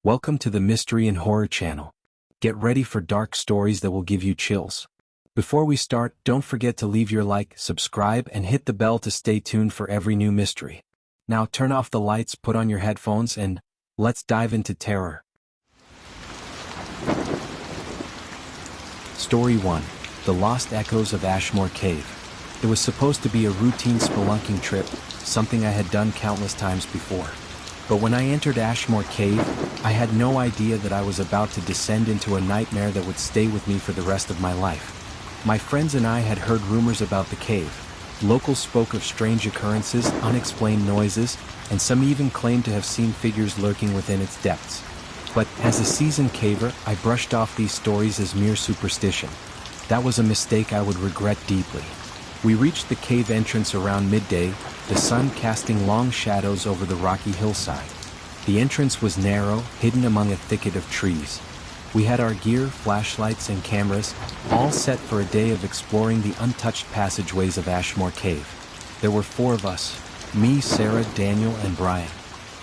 Welcome to the Mystery and Horror channel. Get ready for dark stories that will give you chills. Before we start, don't forget to leave your like, subscribe, and hit the bell to stay tuned for every new mystery. Now turn off the lights, put on your headphones, and let's dive into terror. Story 1. The Lost Echoes of Ashmore Cave. It was supposed to be a routine spelunking trip, something I had done countless times before. But when I entered Ashmore Cave, I had no idea that I was about to descend into a nightmare that would stay with me for the rest of my life. My friends and I had heard rumors about the cave. Locals spoke of strange occurrences, unexplained noises, and some even claimed to have seen figures lurking within its depths. But as a seasoned caver, I brushed off these stories as mere superstition. That was a mistake I would regret deeply. We reached the cave entrance around midday, the sun casting long shadows over the rocky hillside. The entrance was narrow, hidden among a thicket of trees. We had our gear, flashlights, and cameras, all set for a day of exploring the untouched passageways of Ashmore Cave. There were 4 of us: me, Sarah, Daniel, and Brian.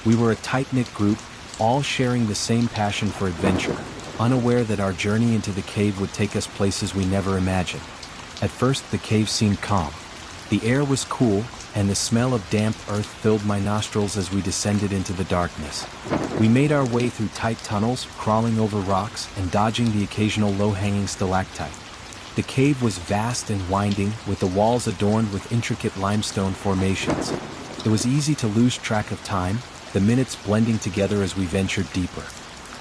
We were a tight-knit group, all sharing the same passion for adventure, unaware that our journey into the cave would take us places we never imagined. At first, the cave seemed calm. The air was cool, and the smell of damp earth filled my nostrils as we descended into the darkness. We made our way through tight tunnels, crawling over rocks and dodging the occasional low-hanging stalactite. The cave was vast and winding, with the walls adorned with intricate limestone formations. It was easy to lose track of time, the minutes blending together as we ventured deeper.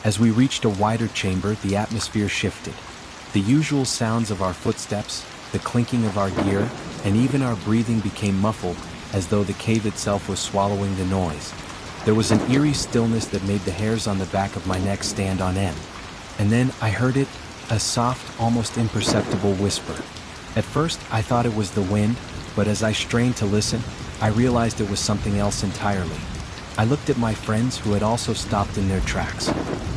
As we reached a wider chamber, the atmosphere shifted. The usual sounds of our footsteps, the clinking of our gear, and even our breathing became muffled, as though the cave itself was swallowing the noise. There was an eerie stillness that made the hairs on the back of my neck stand on end. And then I heard it, a soft, almost imperceptible whisper. At first, I thought it was the wind, but as I strained to listen, I realized it was something else entirely. I looked at my friends, who had also stopped in their tracks.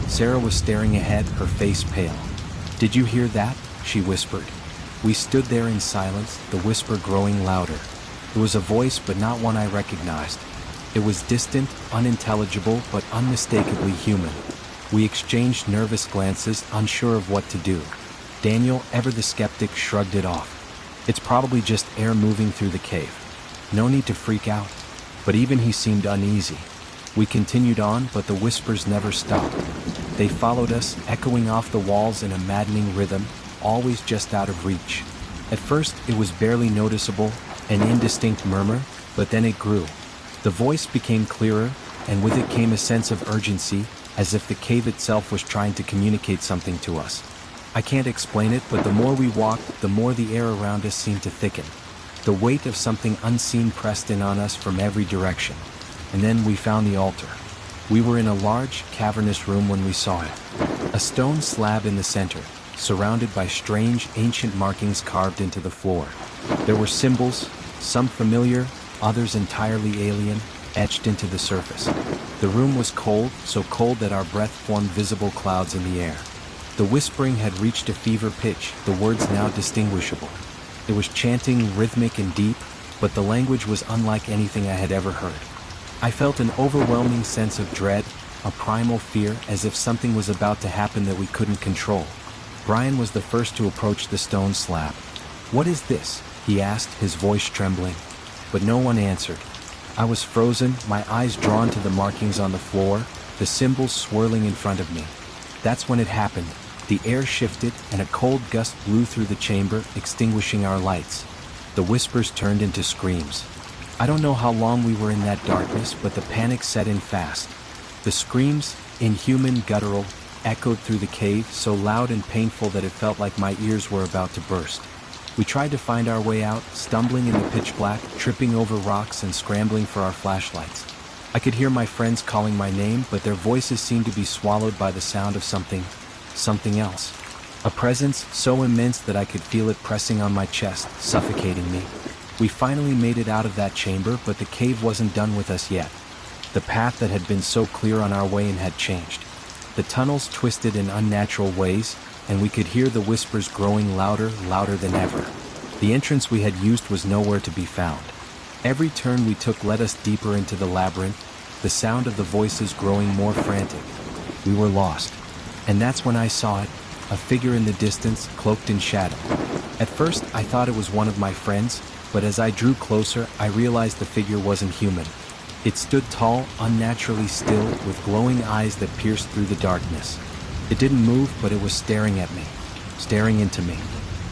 Sarah was staring ahead, her face pale. "Did you hear that?" she whispered. We stood there in silence, the whisper growing louder. It was a voice, but not one I recognized. It was distant, unintelligible, but unmistakably human. We exchanged nervous glances, unsure of what to do. Daniel, ever the skeptic, shrugged it off. "It's probably just air moving through the cave. No need to freak out." But even he seemed uneasy. We continued on, but the whispers never stopped. They followed us, echoing off the walls in a maddening rhythm, always just out of reach. At first, it was barely noticeable, an indistinct murmur, but then it grew. The voice became clearer, and with it came a sense of urgency, as if the cave itself was trying to communicate something to us. I can't explain it, but the more we walked, the more the air around us seemed to thicken. The weight of something unseen pressed in on us from every direction. And then we found the altar. We were in a large, cavernous room when we saw it. A stone slab in the center, surrounded by strange, ancient markings carved into the floor. There were symbols, some familiar, others entirely alien, etched into the surface. The room was cold, so cold that our breath formed visible clouds in the air. The whispering had reached a fever pitch, the words now distinguishable. It was chanting, rhythmic and deep, but the language was unlike anything I had ever heard. I felt an overwhelming sense of dread, a primal fear, as if something was about to happen that we couldn't control. Brian was the first to approach the stone slab. "What is this?" he asked, his voice trembling. But no one answered. I was frozen, my eyes drawn to the markings on the floor, the symbols swirling in front of me. That's when it happened. The air shifted, and a cold gust blew through the chamber, extinguishing our lights. The whispers turned into screams. I don't know how long we were in that darkness, but the panic set in fast. The screams, inhuman, guttural, echoed through the cave, so loud and painful that it felt like my ears were about to burst. We tried to find our way out, stumbling in the pitch black, tripping over rocks and scrambling for our flashlights. I could hear my friends calling my name, but their voices seemed to be swallowed by the sound of something else. A presence so immense that I could feel it pressing on my chest, suffocating me. We finally made it out of that chamber, but the cave wasn't done with us yet. The path that had been so clear on our way in had changed. The tunnels twisted in unnatural ways, and we could hear the whispers growing louder than ever. The entrance we had used was nowhere to be found. Every turn we took led us deeper into the labyrinth, the sound of the voices growing more frantic. We were lost. And that's when I saw it, a figure in the distance, cloaked in shadow. At first, I thought it was one of my friends, but as I drew closer, I realized the figure wasn't human. It stood tall, unnaturally still, with glowing eyes that pierced through the darkness. It didn't move, but it was staring at me, staring into me.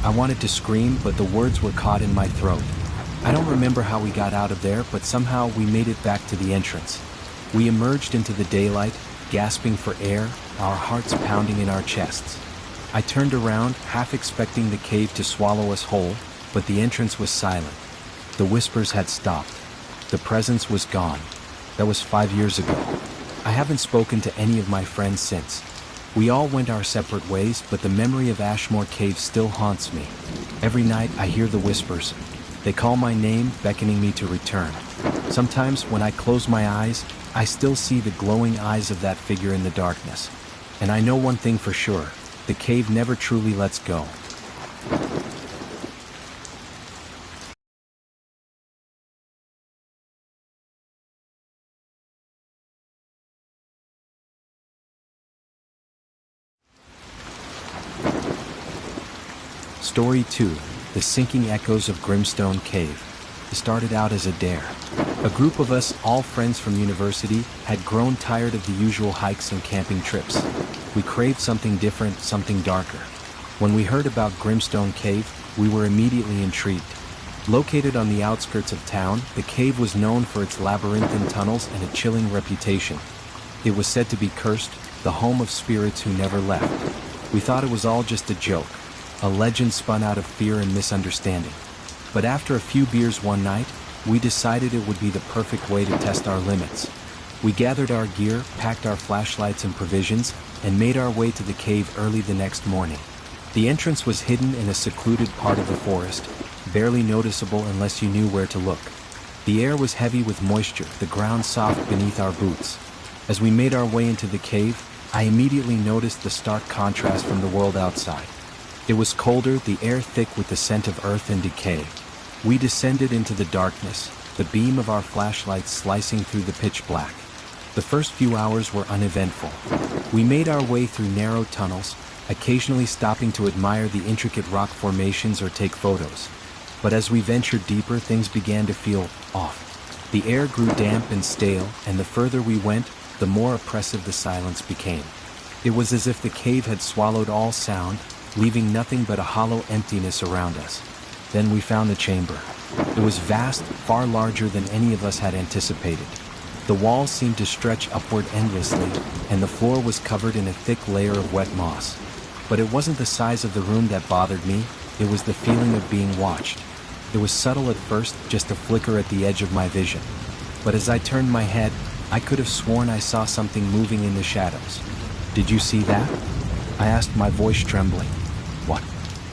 I wanted to scream, but the words were caught in my throat. I don't remember how we got out of there, but somehow we made it back to the entrance. We emerged into the daylight, gasping for air, our hearts pounding in our chests. I turned around, half expecting the cave to swallow us whole, but the entrance was silent. The whispers had stopped. The presence was gone. That was 5 years ago. I haven't spoken to any of my friends since. We all went our separate ways, but the memory of Ashmore Cave still haunts me. Every night I hear the whispers. They call my name, beckoning me to return. Sometimes when I close my eyes, I still see the glowing eyes of that figure in the darkness. And I know one thing for sure, the cave never truly lets go. Story 2, The Sinking Echoes of Grimstone Cave. It started out as a dare. A group of us, all friends from university, had grown tired of the usual hikes and camping trips. We craved something different, something darker. When we heard about Grimstone Cave, we were immediately intrigued. Located on the outskirts of town, the cave was known for its labyrinthine tunnels and a chilling reputation. It was said to be cursed, the home of spirits who never left. We thought it was all just a joke, a legend spun out of fear and misunderstanding. But after a few beers one night, we decided it would be the perfect way to test our limits. We gathered our gear, packed our flashlights and provisions, and made our way to the cave early the next morning. The entrance was hidden in a secluded part of the forest, barely noticeable unless you knew where to look. The air was heavy with moisture, the ground soft beneath our boots. As we made our way into the cave, I immediately noticed the stark contrast from the world outside. It was colder, the air thick with the scent of earth and decay. We descended into the darkness, the beam of our flashlights slicing through the pitch black. The first few hours were uneventful. We made our way through narrow tunnels, occasionally stopping to admire the intricate rock formations or take photos. But as we ventured deeper, things began to feel off. The air grew damp and stale, and the further we went, the more oppressive the silence became. It was as if the cave had swallowed all sound, leaving nothing but a hollow emptiness around us. Then we found the chamber. It was vast, far larger than any of us had anticipated. The walls seemed to stretch upward endlessly, and the floor was covered in a thick layer of wet moss. But it wasn't the size of the room that bothered me, it was the feeling of being watched. It was subtle at first, just a flicker at the edge of my vision. But as I turned my head, I could have sworn I saw something moving in the shadows. "Did you see that?" I asked, my voice trembling. "What?"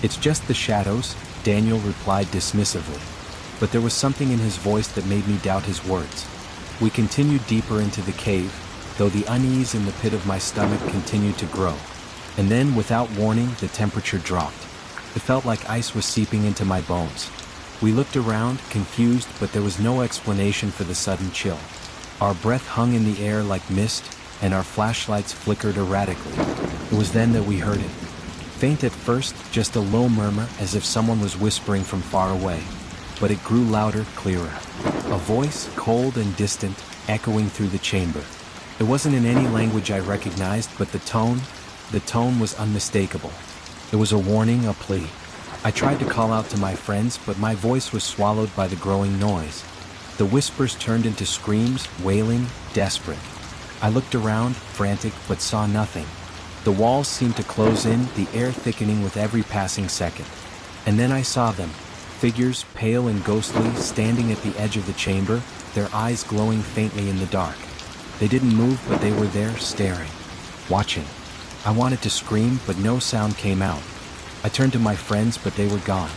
"It's just the shadows," Daniel replied dismissively. But there was something in his voice that made me doubt his words. We continued deeper into the cave, though the unease in the pit of my stomach continued to grow. And then, without warning, the temperature dropped. It felt like ice was seeping into my bones. We looked around, confused, but there was no explanation for the sudden chill. Our breath hung in the air like mist, and our flashlights flickered erratically. It was then that we heard it. Faint at first, just a low murmur, as if someone was whispering from far away. But it grew louder, clearer. A voice, cold and distant, echoing through the chamber. It wasn't in any language I recognized, but the tone was unmistakable. It was a warning, a plea. I tried to call out to my friends, but my voice was swallowed by the growing noise. The whispers turned into screams, wailing, desperate. I looked around, frantic, but saw nothing. The walls seemed to close in, the air thickening with every passing second. And then I saw them, figures, pale and ghostly, standing at the edge of the chamber, their eyes glowing faintly in the dark. They didn't move, but they were there, staring, watching. I wanted to scream, but no sound came out. I turned to my friends, but they were gone.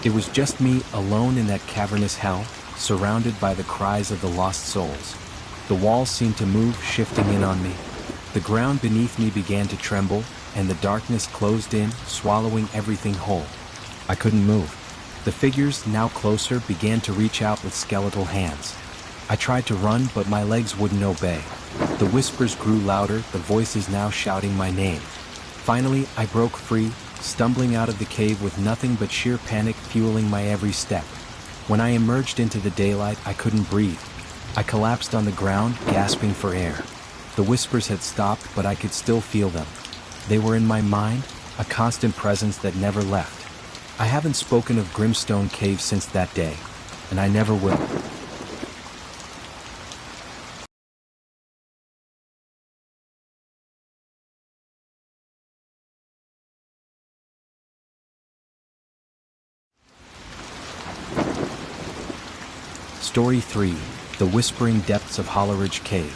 It was just me, alone in that cavernous hell, surrounded by the cries of the lost souls. The walls seemed to move, shifting in on me. The ground beneath me began to tremble, and the darkness closed in, swallowing everything whole. I couldn't move. The figures, now closer, began to reach out with skeletal hands. I tried to run, but my legs wouldn't obey. The whispers grew louder, the voices now shouting my name. Finally, I broke free, stumbling out of the cave with nothing but sheer panic fueling my every step. When I emerged into the daylight, I couldn't breathe. I collapsed on the ground, gasping for air. The whispers had stopped, but I could still feel them. They were in my mind, a constant presence that never left. I haven't spoken of Grimstone Cave since that day, and I never will. Story 3. The Whispering Depths of Hollowridge Cave.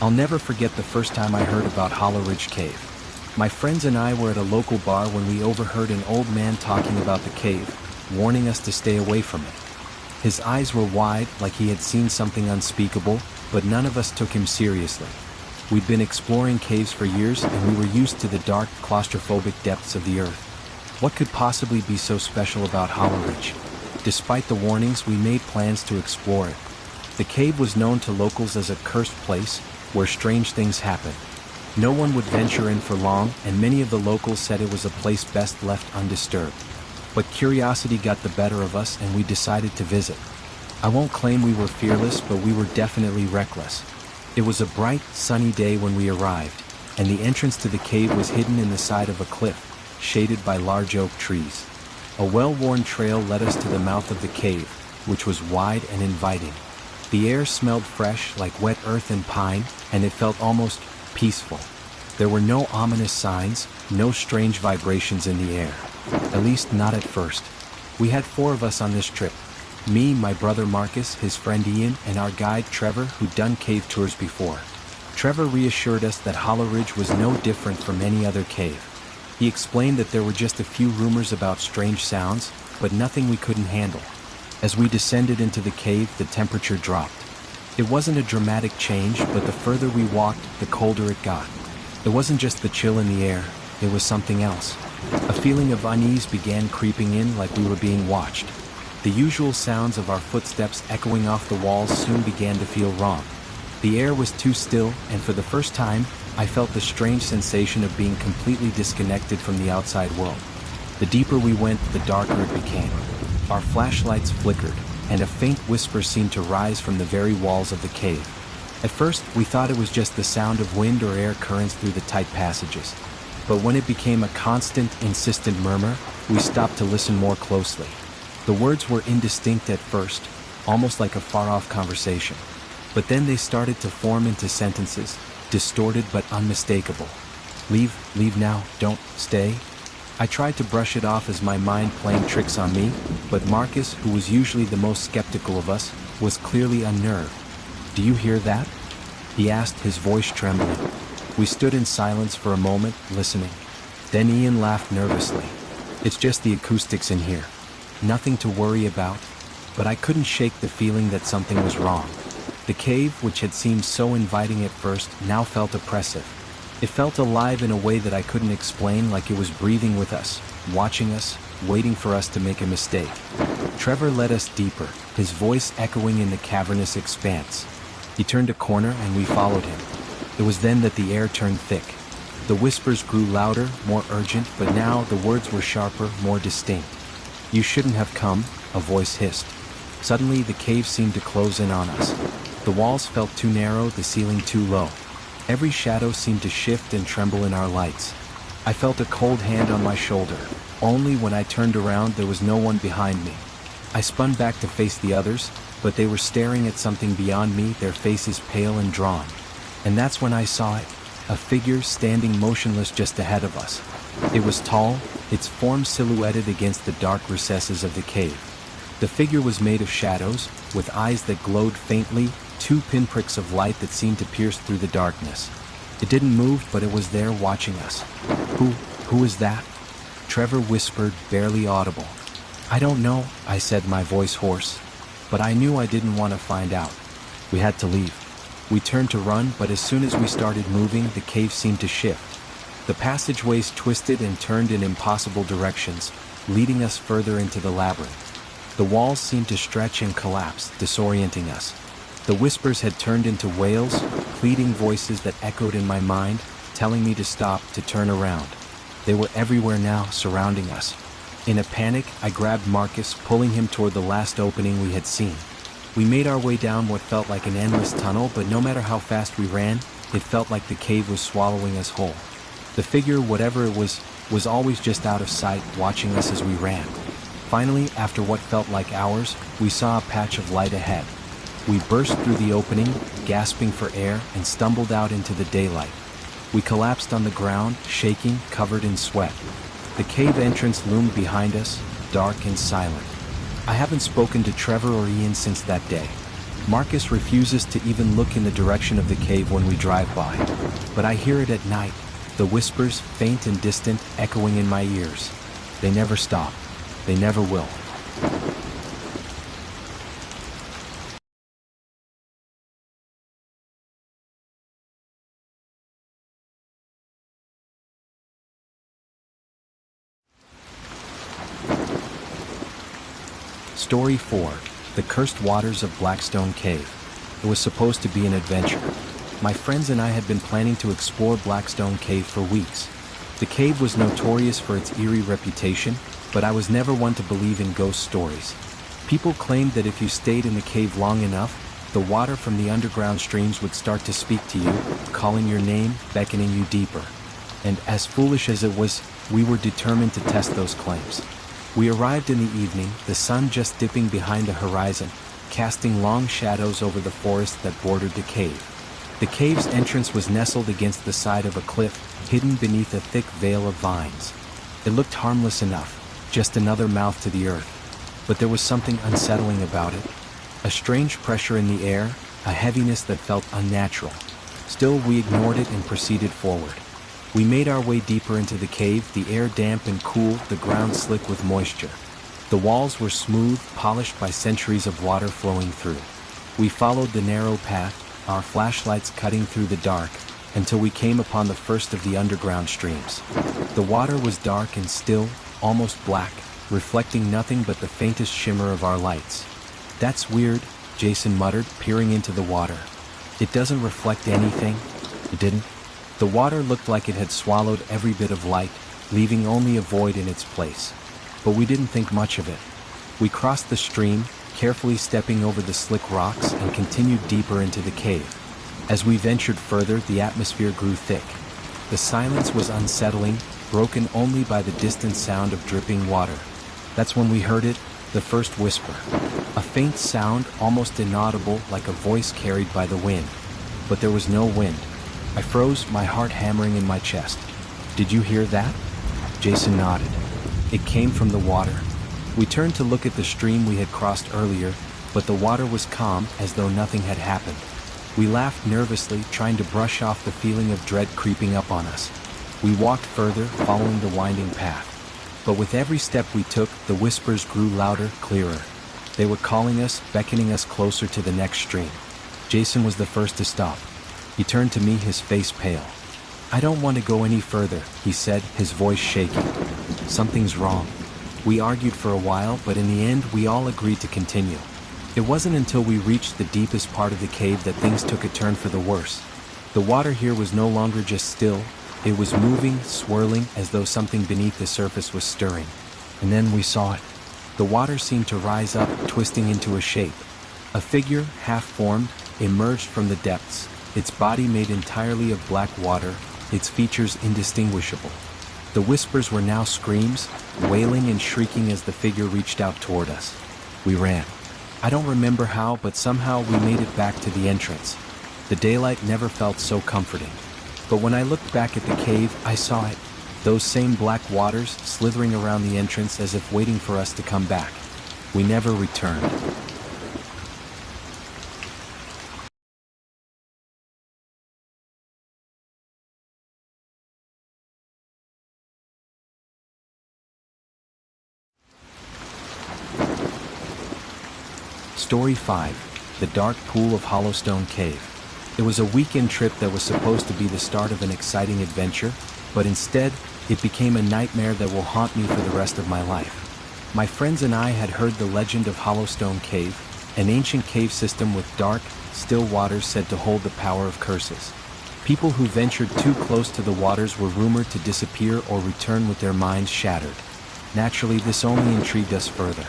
I'll never forget the first time I heard about Hollowridge Cave. My friends and I were at a local bar when we overheard an old man talking about the cave, warning us to stay away from it. His eyes were wide, like he had seen something unspeakable, but none of us took him seriously. We'd been exploring caves for years, and we were used to the dark, claustrophobic depths of the earth. What could possibly be so special about Hollowridge? Despite the warnings, we made plans to explore it. The cave was known to locals as a cursed place, where strange things happened. No one would venture in for long, and many of the locals said it was a place best left undisturbed. But curiosity got the better of us, and we decided to visit. I won't claim we were fearless, but we were definitely reckless. It was a bright, sunny day when we arrived, and the entrance to the cave was hidden in the side of a cliff, shaded by large oak trees. A well-worn trail led us to the mouth of the cave, which was wide and inviting. The air smelled fresh, like wet earth and pine, and it felt almost peaceful. There were no ominous signs, no strange vibrations in the air. At least not at first. We had 4 of us on this trip. Me, my brother Marcus, his friend Ian, and our guide Trevor, who'd done cave tours before. Trevor reassured us that Hollowridge was no different from any other cave. He explained that there were just a few rumors about strange sounds, but nothing we couldn't handle. As we descended into the cave, the temperature dropped. It wasn't a dramatic change, but the further we walked, the colder it got. It wasn't just the chill in the air, it was something else. A feeling of unease began creeping in, like we were being watched. The usual sounds of our footsteps echoing off the walls soon began to feel wrong. The air was too still, and for the first time, I felt the strange sensation of being completely disconnected from the outside world. The deeper we went, the darker it became. Our flashlights flickered, and a faint whisper seemed to rise from the very walls of the cave. At first, we thought it was just the sound of wind or air currents through the tight passages. But when it became a constant, insistent murmur, we stopped to listen more closely. The words were indistinct at first, almost like a far-off conversation. But then they started to form into sentences, distorted but unmistakable. Leave now, don't stay. I tried to brush it off as my mind playing tricks on me, but Marcus, who was usually the most skeptical of us, was clearly unnerved. Do you hear that? He asked, his voice trembling. We stood in silence for a moment, listening. Then Ian laughed nervously. It's just the acoustics in here. Nothing to worry about. But I couldn't shake the feeling that something was wrong. The cave, which had seemed so inviting at first, now felt oppressive. It felt alive in a way that I couldn't explain, like it was breathing with us, watching us, waiting for us to make a mistake. Trevor led us deeper, his voice echoing in the cavernous expanse. He turned a corner and we followed him. It was then that the air turned thick. The whispers grew louder, more urgent, but now the words were sharper, more distinct. You shouldn't have come, a voice hissed. Suddenly the cave seemed to close in on us. The walls felt too narrow, the ceiling too low. Every shadow seemed to shift and tremble in our lights. I felt a cold hand on my shoulder. Only when I turned around, there was no one behind me. I spun back to face the others, but they were staring at something beyond me, their faces pale and drawn. And that's when I saw it, a figure standing motionless just ahead of us. It was tall, its form silhouetted against the dark recesses of the cave. The figure was made of shadows, with eyes that glowed faintly, 2 pinpricks of light that seemed to pierce through the darkness. It didn't move, but it was there watching us. Who is that? Trevor whispered, barely audible. I don't know, I said, my voice hoarse. But I knew I didn't want to find out. We had to leave. We turned to run, but as soon as we started moving, the cave seemed to shift. The passageways twisted and turned in impossible directions, leading us further into the labyrinth. The walls seemed to stretch and collapse, disorienting us. The whispers had turned into wails, pleading voices that echoed in my mind, telling me to stop, to turn around. They were everywhere now, surrounding us. In a panic, I grabbed Marcus, pulling him toward the last opening we had seen. We made our way down what felt like an endless tunnel, but no matter how fast we ran, it felt like the cave was swallowing us whole. The figure, whatever it was always just out of sight, watching us as we ran. Finally, after what felt like hours, we saw a patch of light ahead. We burst through the opening, gasping for air, and stumbled out into the daylight. We collapsed on the ground, shaking, covered in sweat. The cave entrance loomed behind us, dark and silent. I haven't spoken to Trevor or Ian since that day. Marcus refuses to even look in the direction of the cave when we drive by. But I hear it at night, the whispers, faint and distant, echoing in my ears. They never stop. They never will. Story 4. The Cursed Waters of Blackstone Cave. It was supposed to be an adventure. My friends and I had been planning to explore Blackstone Cave for weeks. The cave was notorious for its eerie reputation, but I was never one to believe in ghost stories. People claimed that if you stayed in the cave long enough, the water from the underground streams would start to speak to you, calling your name, beckoning you deeper. And as foolish as it was, we were determined to test those claims. We arrived in the evening, the sun just dipping behind the horizon, casting long shadows over the forest that bordered the cave. The cave's entrance was nestled against the side of a cliff, hidden beneath a thick veil of vines. It looked harmless enough, just another mouth to the earth. But there was something unsettling about it. A strange pressure in the air, a heaviness that felt unnatural. Still, we ignored it and proceeded forward. We made our way deeper into the cave, the air damp and cool, the ground slick with moisture. The walls were smooth, polished by centuries of water flowing through. We followed the narrow path, our flashlights cutting through the dark, until we came upon the first of the underground streams. The water was dark and still, almost black, reflecting nothing but the faintest shimmer of our lights. "That's weird," Jason muttered, peering into the water. "It doesn't reflect anything." It didn't. The water looked like it had swallowed every bit of light, leaving only a void in its place. But we didn't think much of it. We crossed the stream, carefully stepping over the slick rocks, and continued deeper into the cave. As we ventured further, the atmosphere grew thick. The silence was unsettling, broken only by the distant sound of dripping water. That's when we heard it, the first whisper. A faint sound, almost inaudible, like a voice carried by the wind. But there was no wind. I froze, my heart hammering in my chest. "Did you hear that?" Jason nodded. It came from the water. We turned to look at the stream we had crossed earlier, but the water was calm, as though nothing had happened. We laughed nervously, trying to brush off the feeling of dread creeping up on us. We walked further, following the winding path. But with every step we took, the whispers grew louder, clearer. They were calling us, beckoning us closer to the next stream. Jason was the first to stop. He turned to me, his face pale. "I don't want to go any further," he said, his voice shaking. "Something's wrong." We argued for a while, but in the end we all agreed to continue. It wasn't until we reached the deepest part of the cave that things took a turn for the worse. The water here was no longer just still, it was moving, swirling, as though something beneath the surface was stirring. And then we saw it. The water seemed to rise up, twisting into a shape. A figure, half-formed, emerged from the depths, its body made entirely of black water, its features indistinguishable. The whispers were now screams, wailing and shrieking as the figure reached out toward us. We ran. I don't remember how, but somehow we made it back to the entrance. The daylight never felt so comforting. But when I looked back at the cave, I saw it. Those same black waters slithering around the entrance as if waiting for us to come back. We never returned. Story 5. The Dark Pool of Hollowstone Cave. It was a weekend trip that was supposed to be the start of an exciting adventure, but instead, it became a nightmare that will haunt me for the rest of my life. My friends and I had heard the legend of Hollowstone Cave, an ancient cave system with dark, still waters said to hold the power of curses. People who ventured too close to the waters were rumored to disappear or return with their minds shattered. Naturally, this only intrigued us further.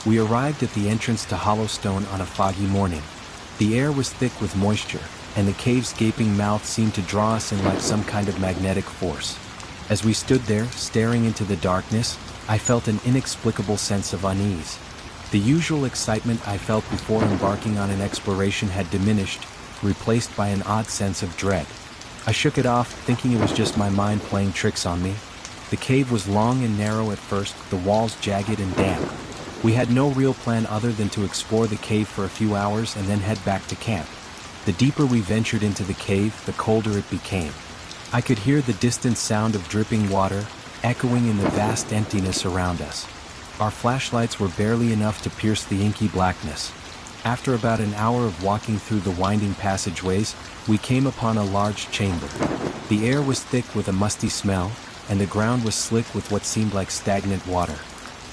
We arrived at the entrance to Hollowstone on a foggy morning. The air was thick with moisture, and the cave's gaping mouth seemed to draw us in like some kind of magnetic force. As we stood there, staring into the darkness, I felt an inexplicable sense of unease. The usual excitement I felt before embarking on an exploration had diminished, replaced by an odd sense of dread. I shook it off, thinking it was just my mind playing tricks on me. The cave was long and narrow at first, the walls jagged and damp. We had no real plan other than to explore the cave for a few hours and then head back to camp. The deeper we ventured into the cave, the colder it became. I could hear the distant sound of dripping water, echoing in the vast emptiness around us. Our flashlights were barely enough to pierce the inky blackness. After about an hour of walking through the winding passageways, we came upon a large chamber. The air was thick with a musty smell, and the ground was slick with what seemed like stagnant water.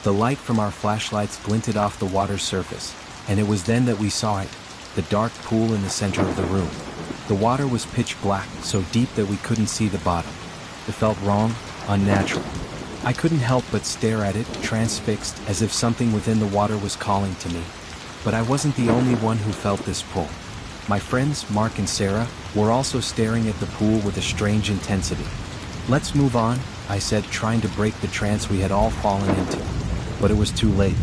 The light from our flashlights glinted off the water's surface, and it was then that we saw it, the dark pool in the center of the room. The water was pitch black, so deep that we couldn't see the bottom. It felt wrong, unnatural. I couldn't help but stare at it, transfixed, as if something within the water was calling to me. But I wasn't the only one who felt this pull. My friends, Mark and Sarah, were also staring at the pool with a strange intensity. "Let's move on," I said, trying to break the trance we had all fallen into. But it was too late.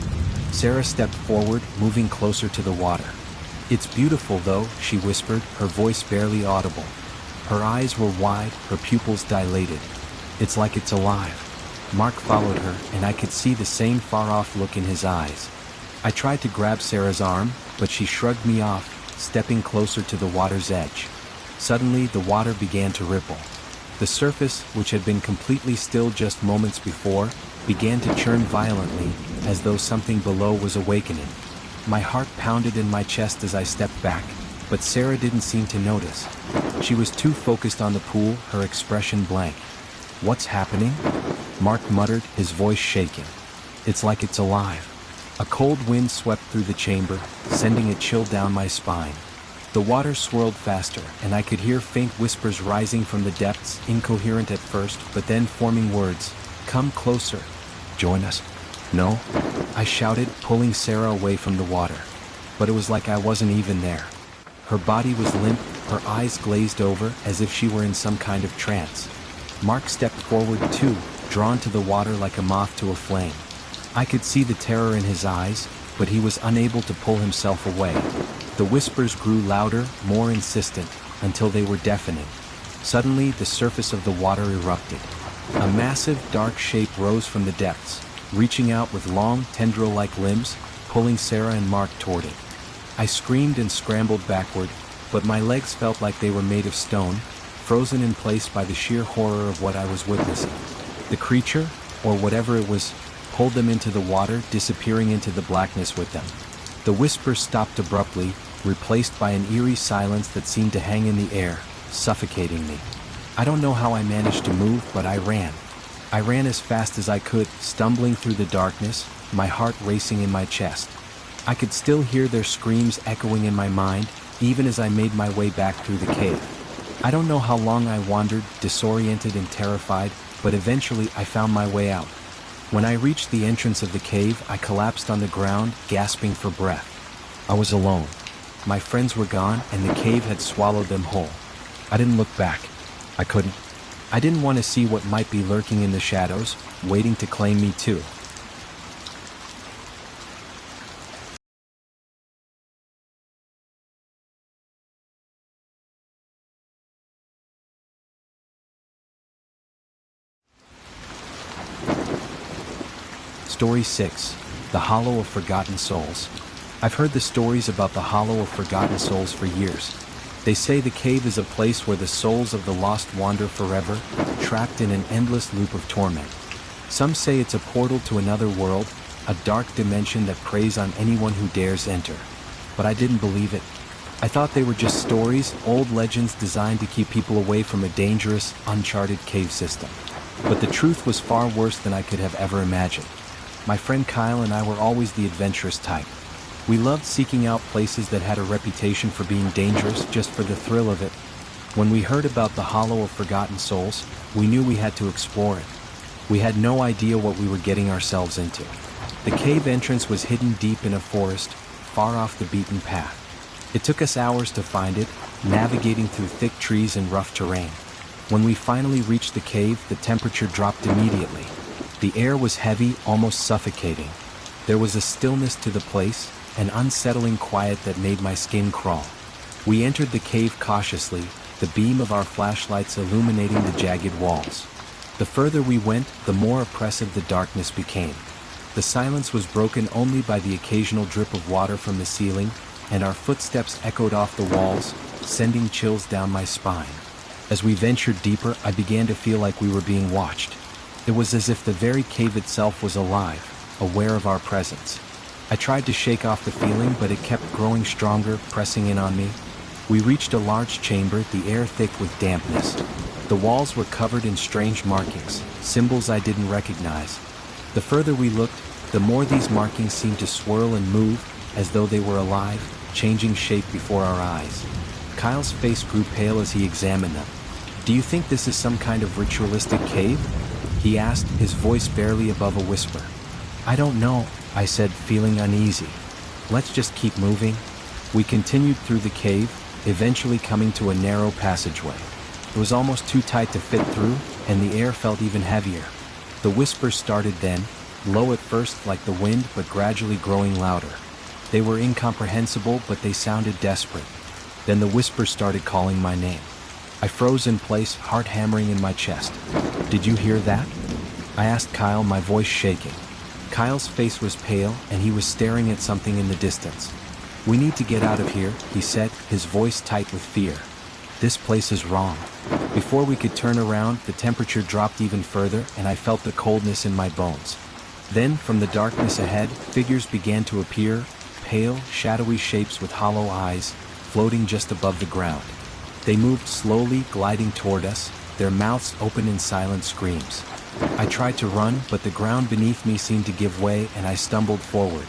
Sarah stepped forward, moving closer to the water. "It's beautiful though," she whispered, her voice barely audible. Her eyes were wide, her pupils dilated. "It's like it's alive." Mark followed her, and I could see the same far-off look in his eyes. I tried to grab Sarah's arm, but she shrugged me off, stepping closer to the water's edge. Suddenly, the water began to ripple. The surface, which had been completely still just moments before, began to churn violently, as though something below was awakening. My heart pounded in my chest as I stepped back, but Sarah didn't seem to notice. She was too focused on the pool, her expression blank. "What's happening?" Mark muttered, his voice shaking. "It's like it's alive." A cold wind swept through the chamber, sending a chill down my spine. The water swirled faster, and I could hear faint whispers rising from the depths, incoherent at first, but then forming words. "Come closer. Join us." "No," I shouted, pulling Sarah away from the water. But it was like I wasn't even there. Her body was limp, her eyes glazed over, as if she were in some kind of trance. Mark stepped forward too, drawn to the water like a moth to a flame. I could see the terror in his eyes, but he was unable to pull himself away. The whispers grew louder, more insistent, until they were deafening. Suddenly, the surface of the water erupted. A massive, dark shape rose from the depths, reaching out with long, tendril-like limbs, pulling Sarah and Mark toward it. I screamed and scrambled backward, but my legs felt like they were made of stone, frozen in place by the sheer horror of what I was witnessing. The creature, or whatever it was, pulled them into the water, disappearing into the blackness with them. The whispers stopped abruptly, replaced by an eerie silence that seemed to hang in the air, suffocating me. I don't know how I managed to move, but I ran. I ran as fast as I could, stumbling through the darkness, my heart racing in my chest. I could still hear their screams echoing in my mind, even as I made my way back through the cave. I don't know how long I wandered, disoriented and terrified, but eventually I found my way out. When I reached the entrance of the cave, I collapsed on the ground, gasping for breath. I was alone. My friends were gone, and the cave had swallowed them whole. I didn't look back. I couldn't. I didn't want to see what might be lurking in the shadows, waiting to claim me too. Story 6. The Hollow of Forgotten Souls. I've heard the stories about the Hollow of Forgotten Souls for years. They say the cave is a place where the souls of the lost wander forever, trapped in an endless loop of torment. Some say it's a portal to another world, a dark dimension that preys on anyone who dares enter. But I didn't believe it. I thought they were just stories, old legends designed to keep people away from a dangerous, uncharted cave system. But the truth was far worse than I could have ever imagined. My friend Kyle and I were always the adventurous type. We loved seeking out places that had a reputation for being dangerous just for the thrill of it. When we heard about the Hollow of Forgotten Souls, we knew we had to explore it. We had no idea what we were getting ourselves into. The cave entrance was hidden deep in a forest, far off the beaten path. It took us hours to find it, navigating through thick trees and rough terrain. When we finally reached the cave, the temperature dropped immediately. The air was heavy, almost suffocating. There was a stillness to the place, an unsettling quiet that made my skin crawl. We entered the cave cautiously, the beam of our flashlights illuminating the jagged walls. The further we went, the more oppressive the darkness became. The silence was broken only by the occasional drip of water from the ceiling, and our footsteps echoed off the walls, sending chills down my spine. As we ventured deeper, I began to feel like we were being watched. It was as if the very cave itself was alive, aware of our presence. I tried to shake off the feeling, but it kept growing stronger, pressing in on me. We reached a large chamber, the air thick with dampness. The walls were covered in strange markings, symbols I didn't recognize. The further we looked, the more these markings seemed to swirl and move, as though they were alive, changing shape before our eyes. Kyle's face grew pale as he examined them. "Do you think this is some kind of ritualistic cave?" he asked, his voice barely above a whisper. "I don't know," I said, feeling uneasy. "Let's just keep moving." We continued through the cave, eventually coming to a narrow passageway. It was almost too tight to fit through, and the air felt even heavier. The whispers started then, low at first like the wind, but gradually growing louder. They were incomprehensible, but they sounded desperate. Then the whispers started calling my name. I froze in place, heart hammering in my chest. "Did you hear that?" I asked Kyle, my voice shaking. Kyle's face was pale, and he was staring at something in the distance. "We need to get out of here," he said, his voice tight with fear. "This place is wrong." Before we could turn around, the temperature dropped even further, and I felt the coldness in my bones. Then, from the darkness ahead, figures began to appear, pale, shadowy shapes with hollow eyes, floating just above the ground. They moved slowly, gliding toward us, their mouths open in silent screams. I tried to run, but the ground beneath me seemed to give way, and I stumbled forward.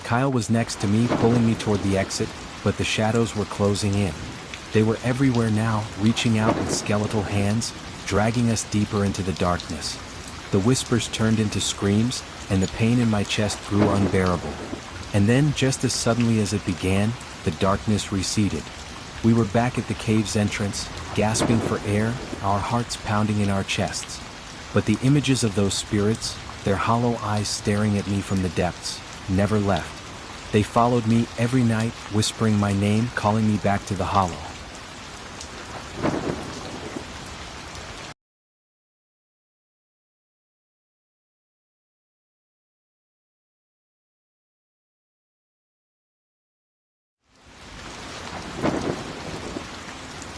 Kyle was next to me, pulling me toward the exit, but the shadows were closing in. They were everywhere now, reaching out with skeletal hands, dragging us deeper into the darkness. The whispers turned into screams, and the pain in my chest grew unbearable. And then, just as suddenly as it began, the darkness receded. We were back at the cave's entrance, gasping for air, our hearts pounding in our chests. But the images of those spirits, their hollow eyes staring at me from the depths, never left. They followed me every night, whispering my name, calling me back to the hollow.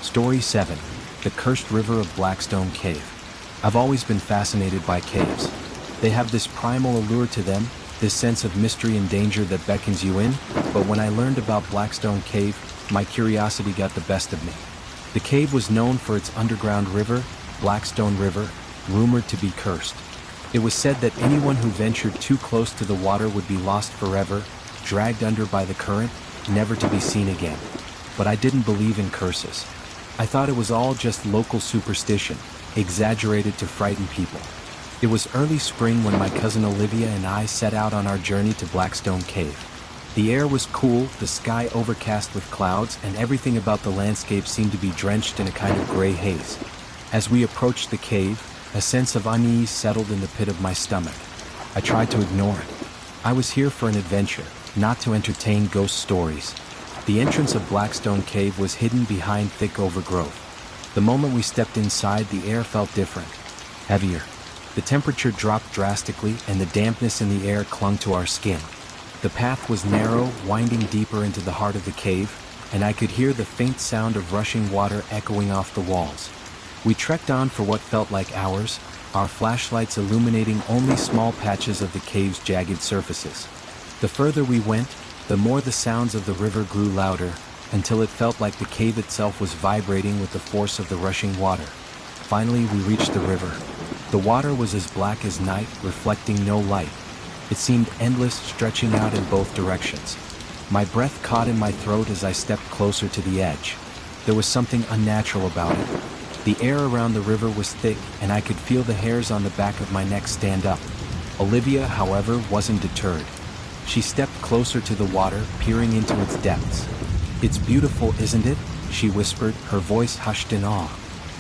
Story 7. The Cursed River of Blackstone Cave. I've always been fascinated by caves. They have this primal allure to them, this sense of mystery and danger that beckons you in, but when I learned about Blackstone Cave, my curiosity got the best of me. The cave was known for its underground river, Blackstone River, rumored to be cursed. It was said that anyone who ventured too close to the water would be lost forever, dragged under by the current, never to be seen again. But I didn't believe in curses. I thought it was all just local superstition, exaggerated to frighten people. It was early spring when my cousin Olivia and I set out on our journey to Blackstone Cave. The air was cool, the sky overcast with clouds, and everything about the landscape seemed to be drenched in a kind of gray haze. As we approached the cave, a sense of unease settled in the pit of my stomach. I tried to ignore it. I was here for an adventure, not to entertain ghost stories. The entrance of Blackstone Cave was hidden behind thick overgrowth. The moment we stepped inside, the air felt different, heavier. The temperature dropped drastically, and the dampness in the air clung to our skin. The path was narrow, winding deeper into the heart of the cave, and I could hear the faint sound of rushing water echoing off the walls. We trekked on for what felt like hours, our flashlights illuminating only small patches of the cave's jagged surfaces. The further we went, the more the sounds of the river grew louder, until it felt like the cave itself was vibrating with the force of the rushing water. Finally, we reached the river. The water was as black as night, reflecting no light. It seemed endless, stretching out in both directions. My breath caught in my throat as I stepped closer to the edge. There was something unnatural about it. The air around the river was thick, and I could feel the hairs on the back of my neck stand up. Olivia, however, wasn't deterred. She stepped closer to the water, peering into its depths. "It's beautiful, isn't it?" she whispered, her voice hushed in awe.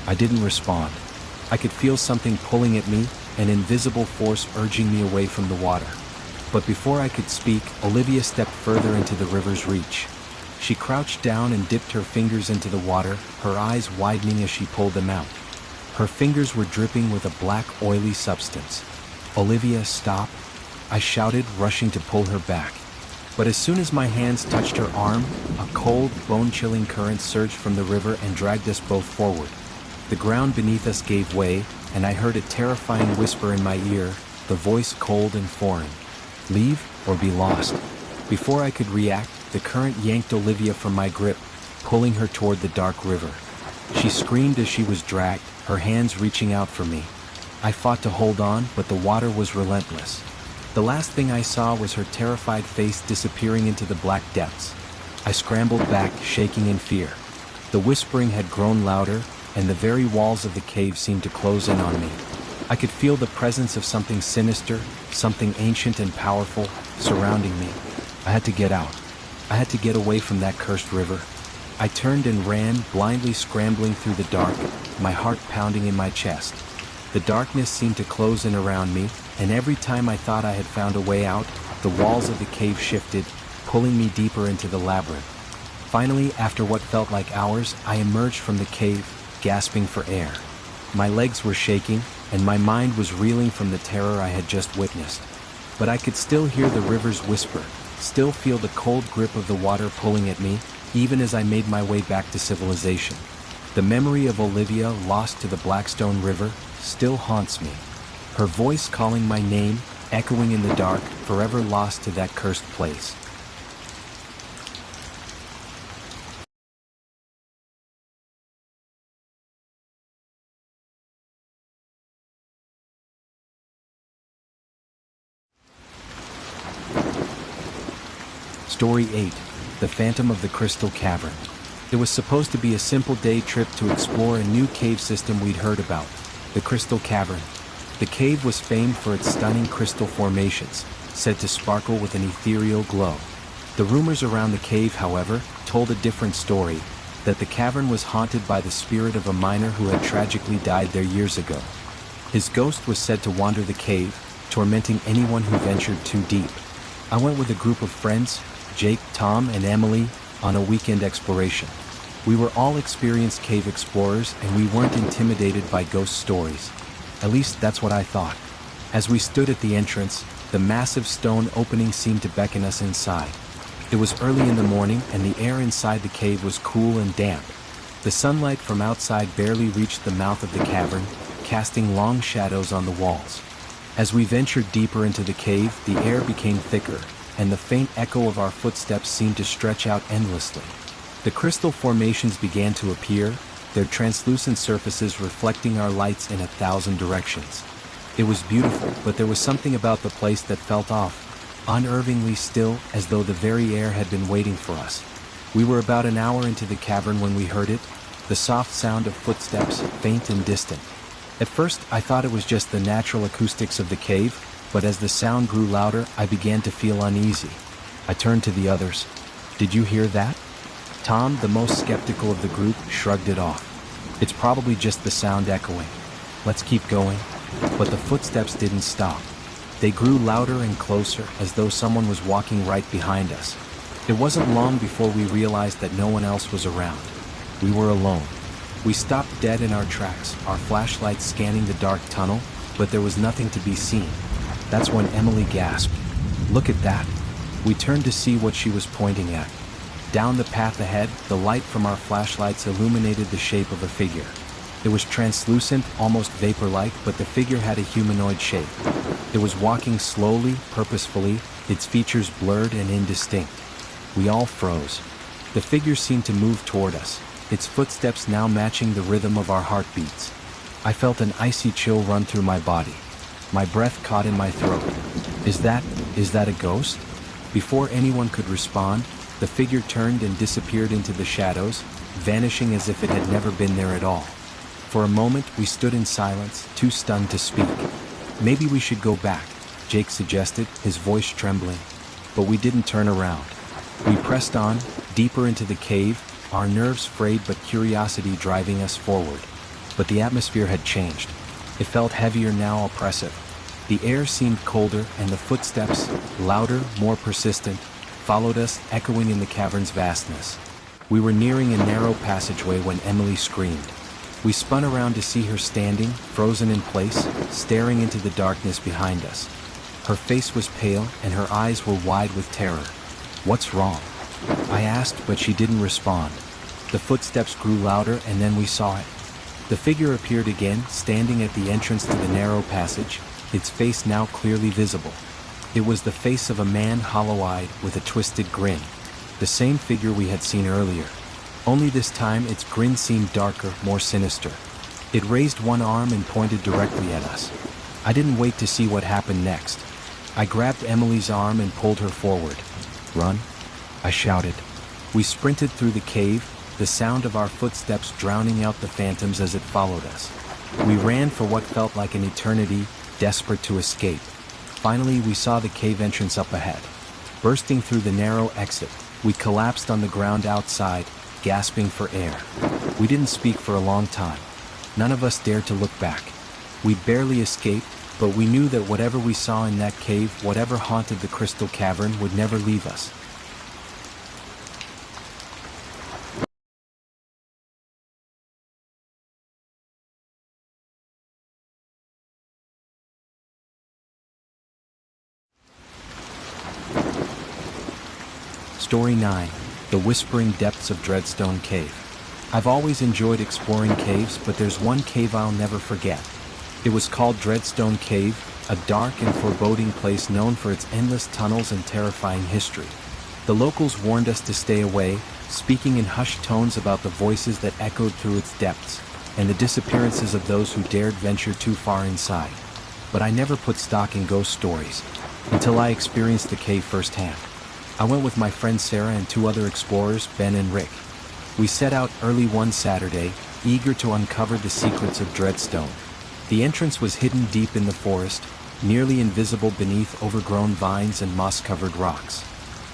I didn't respond. I could feel something pulling at me, an invisible force urging me away from the water. But before I could speak, Olivia stepped further into the river's reach. She crouched down and dipped her fingers into the water, her eyes widening as she pulled them out. Her fingers were dripping with a black, oily substance. "Olivia, stop!" I shouted, rushing to pull her back. But as soon as my hands touched her arm, a cold, bone-chilling current surged from the river and dragged us both forward. The ground beneath us gave way, and I heard a terrifying whisper in my ear, the voice cold and foreign. "Leave, or be lost." Before I could react, the current yanked Olivia from my grip, pulling her toward the dark river. She screamed as she was dragged, her hands reaching out for me. I fought to hold on, but the water was relentless. The last thing I saw was her terrified face disappearing into the black depths. I scrambled back, shaking in fear. The whispering had grown louder, and the very walls of the cave seemed to close in on me. I could feel the presence of something sinister, something ancient and powerful, surrounding me. I had to get out. I had to get away from that cursed river. I turned and ran, blindly scrambling through the dark, my heart pounding in my chest. The darkness seemed to close in around me, and every time I thought I had found a way out, the walls of the cave shifted, pulling me deeper into the labyrinth. Finally, after what felt like hours, I emerged from the cave, gasping for air. My legs were shaking, and my mind was reeling from the terror I had just witnessed. But I could still hear the river's whisper, still feel the cold grip of the water pulling at me, even as I made my way back to civilization. The memory of Olivia, lost to the Blackstone River, still haunts me. Her voice calling my name, echoing in the dark, forever lost to that cursed place. Story 8. The Phantom of the Crystal Cavern. It was supposed to be a simple day trip to explore a new cave system we'd heard about, the Crystal Cavern. The cave was famed for its stunning crystal formations, said to sparkle with an ethereal glow. The rumors around the cave, however, told a different story, that the cavern was haunted by the spirit of a miner who had tragically died there years ago. His ghost was said to wander the cave, tormenting anyone who ventured too deep. I went with a group of friends, Jake, Tom, and Emily, on a weekend exploration. We were all experienced cave explorers, and we weren't intimidated by ghost stories. At least that's what I thought. As we stood at the entrance, the massive stone opening seemed to beckon us inside. It was early in the morning, and the air inside the cave was cool and damp. The sunlight from outside barely reached the mouth of the cavern, casting long shadows on the walls. As we ventured deeper into the cave, the air became thicker, and the faint echo of our footsteps seemed to stretch out endlessly. The crystal formations began to appear, their translucent surfaces reflecting our lights in 1,000 directions. It was beautiful, but there was something about the place that felt off, unnervingly still, as though the very air had been waiting for us. We were about an hour into the cavern when we heard it, the soft sound of footsteps, faint and distant. At first, I thought it was just the natural acoustics of the cave, but as the sound grew louder, I began to feel uneasy. I turned to the others. "Did you hear that?" Tom, the most skeptical of the group, shrugged it off. "It's probably just the sound echoing. Let's keep going." But the footsteps didn't stop. They grew louder and closer, as though someone was walking right behind us. It wasn't long before we realized that no one else was around. We were alone. We stopped dead in our tracks, our flashlights scanning the dark tunnel, but there was nothing to be seen. That's when Emily gasped. "Look at that." We turned to see what she was pointing at. Down the path ahead, the light from our flashlights illuminated the shape of a figure. It was translucent, almost vapor-like, but the figure had a humanoid shape. It was walking slowly, purposefully, its features blurred and indistinct. We all froze. The figure seemed to move toward us, its footsteps now matching the rhythm of our heartbeats. I felt an icy chill run through my body. My breath caught in my throat. Is that a ghost?" Before anyone could respond, The figure turned and disappeared into the shadows, vanishing as if it had never been there at all. For a moment, we stood in silence, too stunned to speak. "Maybe we should go back," Jake suggested, his voice trembling. But we didn't turn around. We pressed on, deeper into the cave, our nerves frayed but curiosity driving us forward. But the atmosphere had changed. It felt heavier now, oppressive. The air seemed colder, and the footsteps, louder, more persistent, followed us, echoing in the cavern's vastness. We were nearing a narrow passageway when Emily screamed. We spun around to see her standing, frozen in place, staring into the darkness behind us. Her face was pale, and her eyes were wide with terror. "What's wrong?" I asked, but she didn't respond. The footsteps grew louder, and then we saw it. The figure appeared again, standing at the entrance to the narrow passage, its face now clearly visible. It was the face of a man, hollow-eyed, with a twisted grin. The same figure we had seen earlier. Only this time its grin seemed darker, more sinister. It raised one arm and pointed directly at us. I didn't wait to see what happened next. I grabbed Emily's arm and pulled her forward. "Run!" I shouted. We sprinted through the cave, the sound of our footsteps drowning out the phantoms as it followed us. We ran for what felt like an eternity, desperate to escape. Finally, we saw the cave entrance up ahead. Bursting through the narrow exit, we collapsed on the ground outside, gasping for air. We didn't speak for a long time. None of us dared to look back. We barely escaped, but we knew that whatever we saw in that cave, whatever haunted the Crystal Cavern, would never leave us. Story 9. The Whispering Depths of Dreadstone Cave. I've always enjoyed exploring caves, but there's one cave I'll never forget. It was called Dreadstone Cave, a dark and foreboding place known for its endless tunnels and terrifying history. The locals warned us to stay away, speaking in hushed tones about the voices that echoed through its depths, and the disappearances of those who dared venture too far inside. But I never put stock in ghost stories, until I experienced the cave firsthand. I went with my friend Sarah and 2 other explorers, Ben and Rick. We set out early one Saturday, eager to uncover the secrets of Dreadstone. The entrance was hidden deep in the forest, nearly invisible beneath overgrown vines and moss-covered rocks.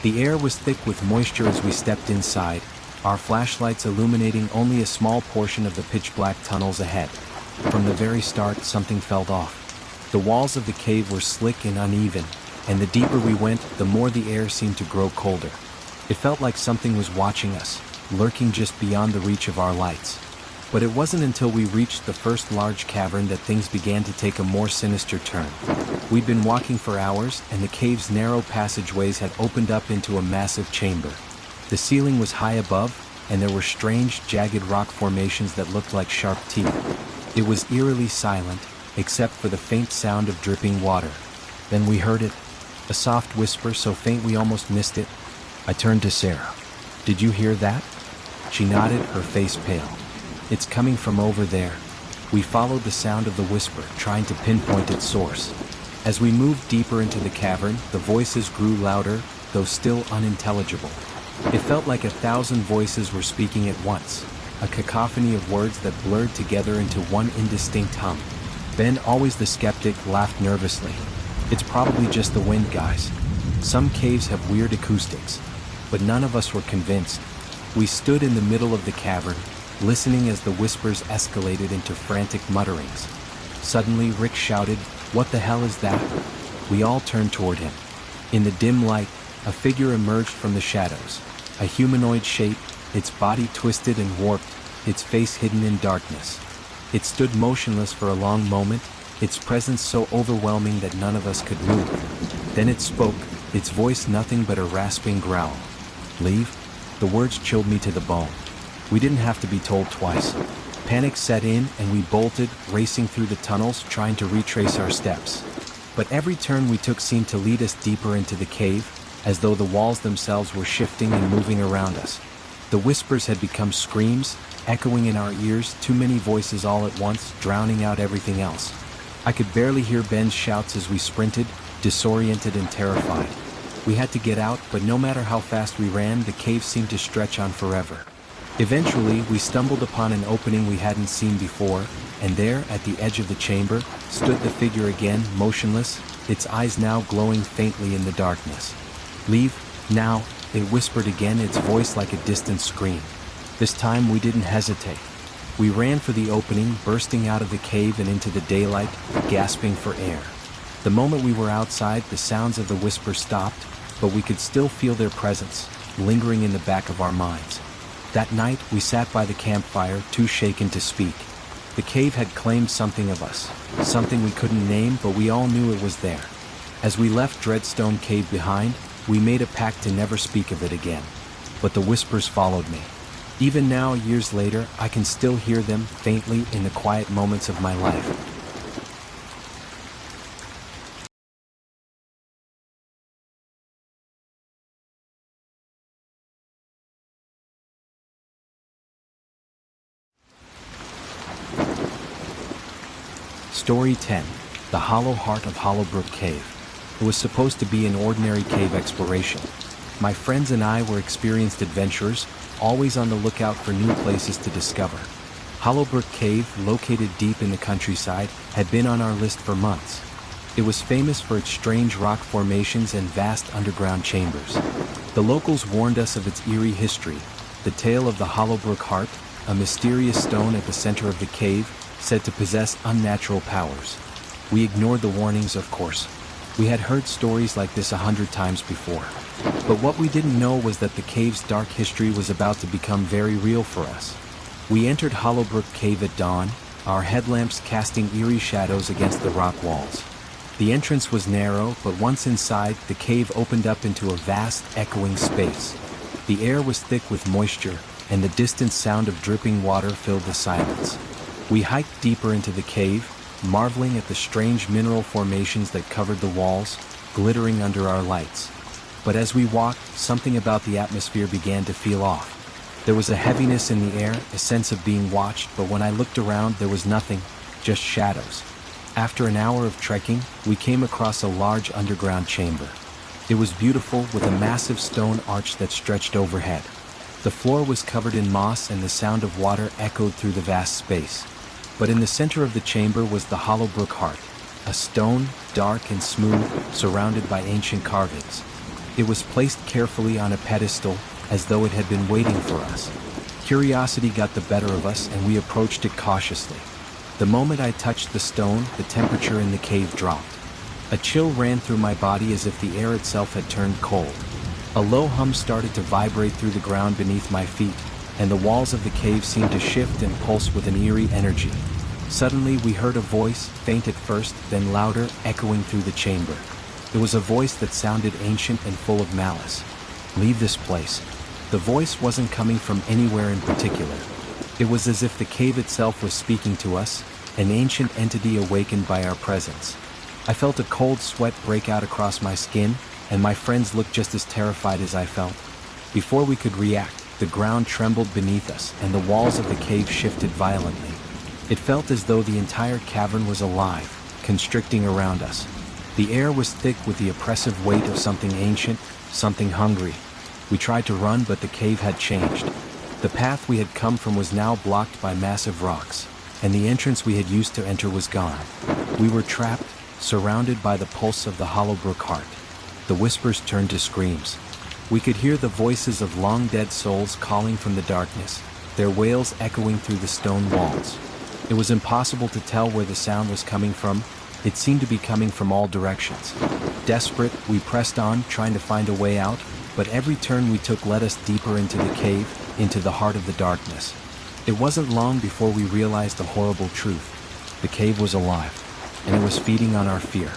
The air was thick with moisture as we stepped inside, our flashlights illuminating only a small portion of the pitch-black tunnels ahead. From the very start, something felt off. The walls of the cave were slick and uneven, and the deeper we went, the more the air seemed to grow colder. It felt like something was watching us, lurking just beyond the reach of our lights. But it wasn't until we reached the first large cavern that things began to take a more sinister turn. We'd been walking for hours, and the cave's narrow passageways had opened up into a massive chamber. The ceiling was high above, and there were strange, jagged rock formations that looked like sharp teeth. It was eerily silent, except for the faint sound of dripping water. Then we heard it. A soft whisper so faint we almost missed it. I turned to Sarah. "Did you hear that?" She nodded, her face pale. "It's coming from over there." We followed the sound of the whisper, trying to pinpoint its source. As we moved deeper into the cavern, the voices grew louder, though still unintelligible. It felt like 1,000 voices were speaking at once, a cacophony of words that blurred together into one indistinct hum. Ben, always the skeptic, laughed nervously. "It's probably just the wind, guys. Some caves have weird acoustics." But none of us were convinced. We stood in the middle of the cavern, listening as the whispers escalated into frantic mutterings. Suddenly, Rick shouted, "What the hell is that?" We all turned toward him. In the dim light, a figure emerged from the shadows, a humanoid shape, its body twisted and warped, its face hidden in darkness. It stood motionless for a long moment, its presence so overwhelming that none of us could move. Then it spoke, its voice nothing but a rasping growl. "Leave?" The words chilled me to the bone. We didn't have to be told twice. Panic set in, and we bolted, racing through the tunnels, trying to retrace our steps. But every turn we took seemed to lead us deeper into the cave, as though the walls themselves were shifting and moving around us. The whispers had become screams, echoing in our ears, too many voices all at once, drowning out everything else. I could barely hear Ben's shouts as we sprinted, disoriented and terrified. We had to get out, but no matter how fast we ran, the cave seemed to stretch on forever. Eventually, we stumbled upon an opening we hadn't seen before, and there, at the edge of the chamber, stood the figure again, motionless, its eyes now glowing faintly in the darkness. "Leave, now," it whispered again, its voice like a distant scream. This time we didn't hesitate. We ran for the opening, bursting out of the cave and into the daylight, gasping for air. The moment we were outside, the sounds of the whisper stopped, but we could still feel their presence, lingering in the back of our minds. That night, we sat by the campfire, too shaken to speak. The cave had claimed something of us, something we couldn't name, but we all knew it was there. As we left Dreadstone Cave behind, we made a pact to never speak of it again. But the whispers followed me. Even now, years later, I can still hear them faintly in the quiet moments of my life. Story 10. The Hollow Heart of Hollowbrook Cave. It was supposed to be an ordinary cave exploration. My friends and I were experienced adventurers, always on the lookout for new places to discover. Hollowbrook Cave, located deep in the countryside, had been on our list for months. It was famous for its strange rock formations and vast underground chambers. The locals warned us of its eerie history, the tale of the Hollowbrook Heart, a mysterious stone at the center of the cave, said to possess unnatural powers. We ignored the warnings, of course. We had heard stories like this 100 times before. But what we didn't know was that the cave's dark history was about to become very real for us. We entered Hollowbrook Cave at dawn, our headlamps casting eerie shadows against the rock walls. The entrance was narrow, but once inside, the cave opened up into a vast, echoing space. The air was thick with moisture, and the distant sound of dripping water filled the silence. We hiked deeper into the cave, marveling at the strange mineral formations that covered the walls, glittering under our lights. But as we walked, something about the atmosphere began to feel off. There was a heaviness in the air, a sense of being watched, but when I looked around, there was nothing, just shadows. After an hour of trekking, we came across a large underground chamber. It was beautiful, with a massive stone arch that stretched overhead. The floor was covered in moss and the sound of water echoed through the vast space. But in the center of the chamber was the Hollowbrook Heart, a stone, dark and smooth, surrounded by ancient carvings. It was placed carefully on a pedestal, as though it had been waiting for us. Curiosity got the better of us and we approached it cautiously. The moment I touched the stone, the temperature in the cave dropped. A chill ran through my body as if the air itself had turned cold. A low hum started to vibrate through the ground beneath my feet, and the walls of the cave seemed to shift and pulse with an eerie energy. Suddenly we heard a voice, faint at first, then louder, echoing through the chamber. It was a voice that sounded ancient and full of malice. "Leave this place." The voice wasn't coming from anywhere in particular. It was as if the cave itself was speaking to us, an ancient entity awakened by our presence. I felt a cold sweat break out across my skin, and my friends looked just as terrified as I felt. Before we could react, the ground trembled beneath us, and the walls of the cave shifted violently. It felt as though the entire cavern was alive, constricting around us. The air was thick with the oppressive weight of something ancient, something hungry. We tried to run, but the cave had changed. The path we had come from was now blocked by massive rocks, and the entrance we had used to enter was gone. We were trapped, surrounded by the pulse of the Hollowbrook Heart. The whispers turned to screams. We could hear the voices of long-dead souls calling from the darkness, their wails echoing through the stone walls. It was impossible to tell where the sound was coming from. It seemed to be coming from all directions. Desperate, we pressed on, trying to find a way out, but every turn we took led us deeper into the cave, into the heart of the darkness. It wasn't long before we realized the horrible truth. The cave was alive, and it was feeding on our fear.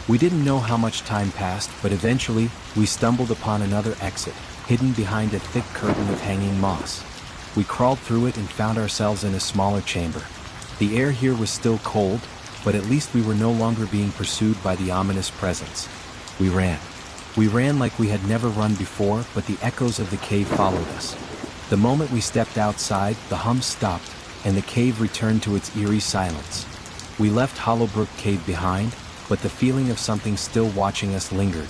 We didn't know how much time passed, but eventually, we stumbled upon another exit, hidden behind a thick curtain of hanging moss. We crawled through it and found ourselves in a smaller chamber. The air here was still cold, but at least we were no longer being pursued by the ominous presence. We ran. We ran like we had never run before, but the echoes of the cave followed us. The moment we stepped outside, the hum stopped, and the cave returned to its eerie silence. We left Hollowbrook Cave behind, but the feeling of something still watching us lingered.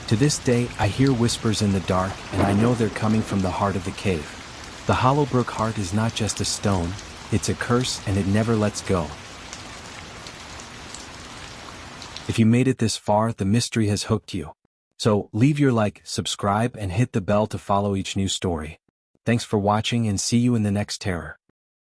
To this day, I hear whispers in the dark, and I know they're coming from the heart of the cave. The Hollowbrook heart is not just a stone, it's a curse and it never lets go. If you made it this far, the mystery has hooked you. So, leave your like, subscribe, and hit the bell to follow each new story. Thanks for watching and see you in the next terror.